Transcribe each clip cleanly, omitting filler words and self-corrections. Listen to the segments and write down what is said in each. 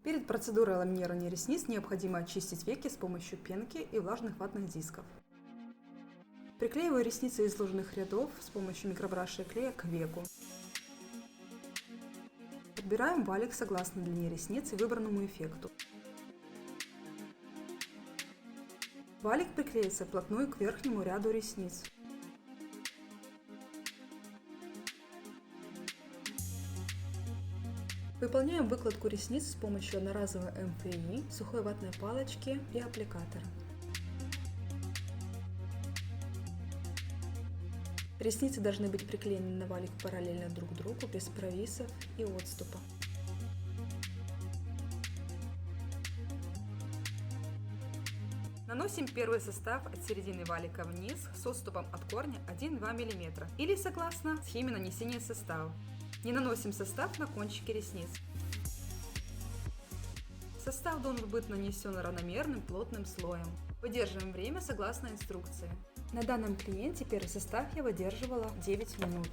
Перед процедурой ламинирования ресниц необходимо очистить веки с помощью пенки и влажных ватных дисков. Приклеиваю ресницы из сложенных рядов с помощью микробраша и клея к веку. Подбираем валик согласно длине ресниц и выбранному эффекту. Валик приклеится вплотную к верхнему ряду ресниц. Выполняем выкладку ресниц с помощью одноразовой МФИ, сухой ватной палочки и аппликатора. Ресницы должны быть приклеены на валик параллельно друг другу, без провисов и отступа. Наносим первый состав от середины валика вниз с отступом от корня 1-2 мм или согласно схеме нанесения состава. Не наносим состав на кончики ресниц. Состав должен быть нанесен равномерным плотным слоем. Выдерживаем время согласно инструкции. На данном клиенте первый состав я выдерживала 9 минут.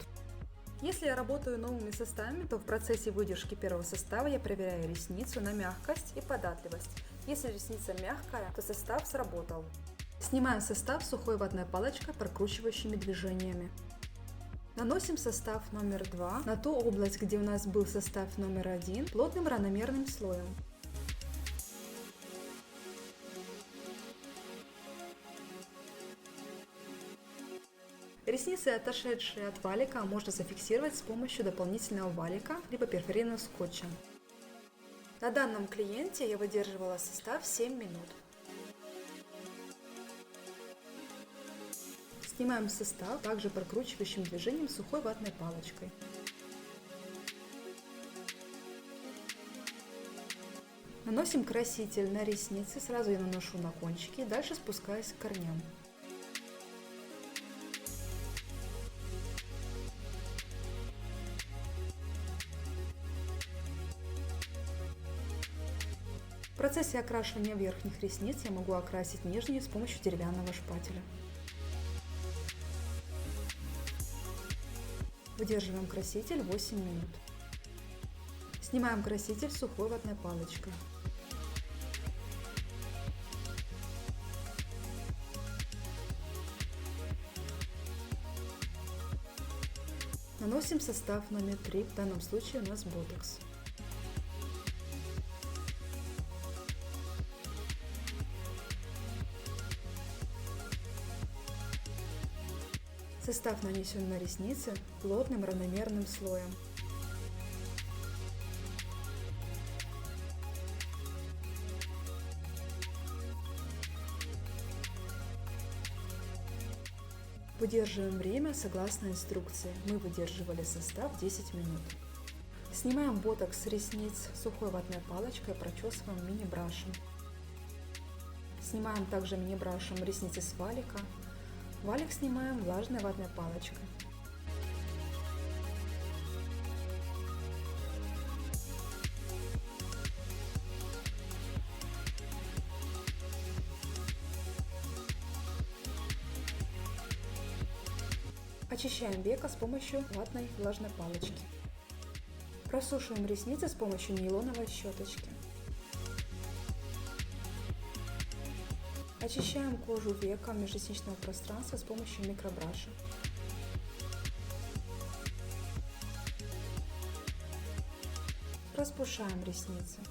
Если я работаю новыми составами, то в процессе выдержки первого состава я проверяю ресницу на мягкость и податливость. Если ресница мягкая, то состав сработал. Снимаем состав сухой ватной палочкой прокручивающими движениями. Наносим состав номер 2 на ту область, где у нас был состав номер 1, плотным равномерным слоем. Ресницы, отошедшие от валика, можно зафиксировать с помощью дополнительного валика либо перфорированного скотча. На данном клиенте я выдерживала состав 7 минут. Снимаем состав также прокручивающим движением сухой ватной палочкой. Наносим краситель на ресницы, сразу я наношу на кончики, дальше спускаюсь к корням. В процессе окрашивания верхних ресниц я могу окрасить нижние с помощью деревянного шпателя. Выдерживаем краситель 8 минут. Снимаем краситель сухой ватной палочкой. Наносим состав номер 3, в данном случае у нас ботокс. Состав нанесен на ресницы плотным равномерным слоем. Выдерживаем время согласно инструкции. Мы выдерживали состав 10 минут. Снимаем ботокс с ресниц сухой ватной палочкой, прочесываем мини-брашем. Снимаем также мини-брашем ресницы с валика. Валик снимаем влажной ватной палочкой. Очищаем веко с помощью ватной влажной палочки. Просушиваем ресницы с помощью нейлоновой щеточки. Очищаем кожу века межресничного пространства с помощью микробраша. Распушаем ресницы.